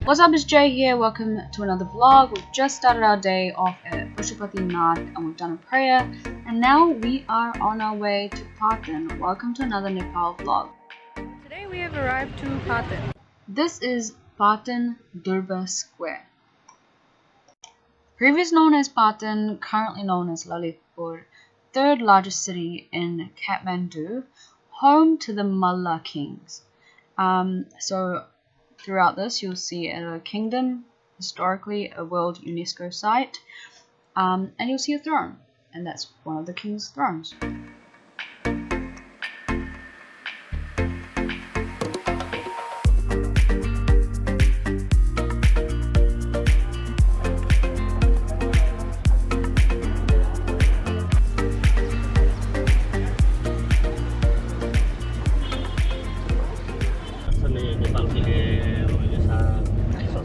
What's up, it's Jay here. Welcome to another vlog. We've just started our day off at Pashupatinath and we've done a prayer, and now we are on our way to Patan. Welcome to another Nepal vlog. Today we have arrived to Patan. This is Patan Durbar Square. Previously known as Patan, currently known as Lalitpur, third largest city in Kathmandu, home to the Malla kings. So throughout this, you'll see a kingdom, historically a world UNESCO site, and you'll see a throne, and that's one of the king's thrones.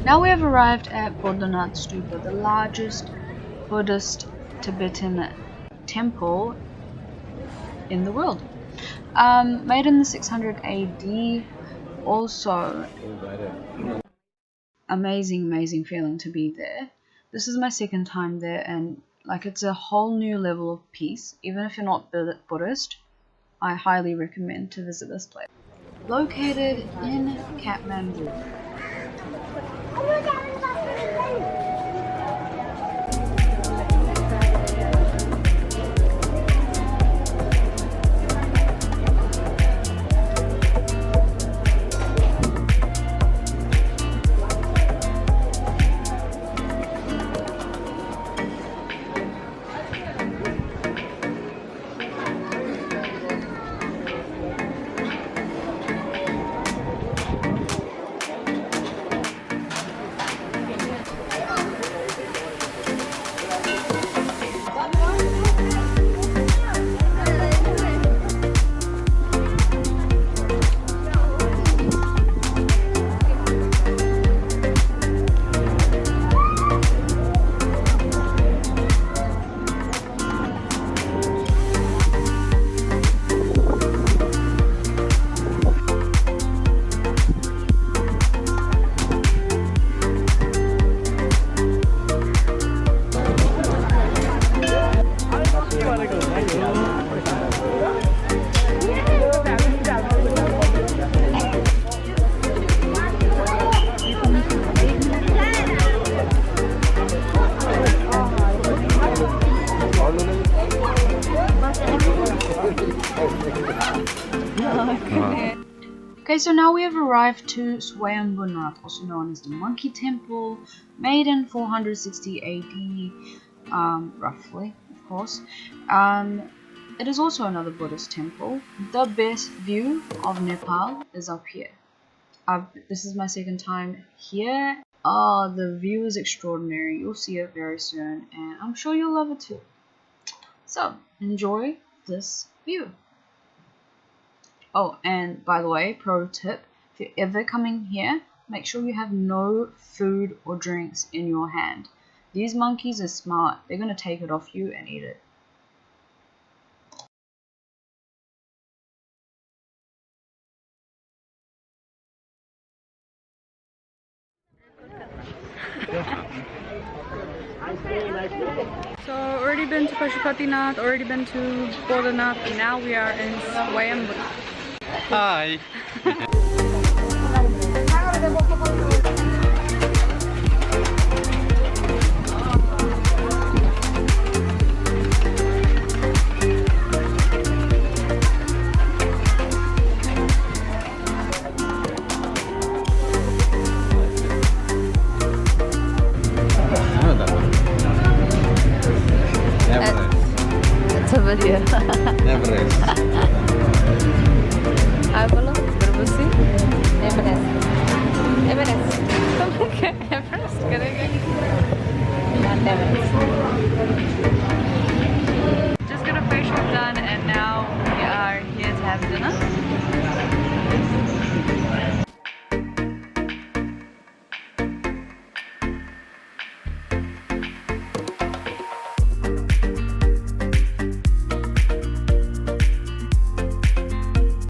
Now we have arrived at Boudhanath Stupa, the largest Buddhist Tibetan temple in the world. Made in the 600 AD. Also, amazing feeling to be there. This is my second time there, and it's a whole new level of peace. Even if you're not Buddhist, I highly recommend to visit this place. Located in Kathmandu. Okay, so now we have arrived to Swayambhunath, also known as the Monkey Temple, made in 460 AD, roughly, of course. It is also another Buddhist temple. The best view of Nepal is up here. This is my second time here. The view is extraordinary. You'll see it very soon, and I'm sure you'll love it too. So, enjoy this view. Oh, and by the way, pro tip, if you're ever coming here, make sure you have no food or drinks in your hand. These monkeys are smart. They're going to take it off you and eat it. So already been to Pashupatinath, already been to Boudhanath, and now we are in Swayambhunath. Hi. It's a video. Everest. Apa lo? Berbesi? Everest. Everest. Everest. Keren kan? Everest.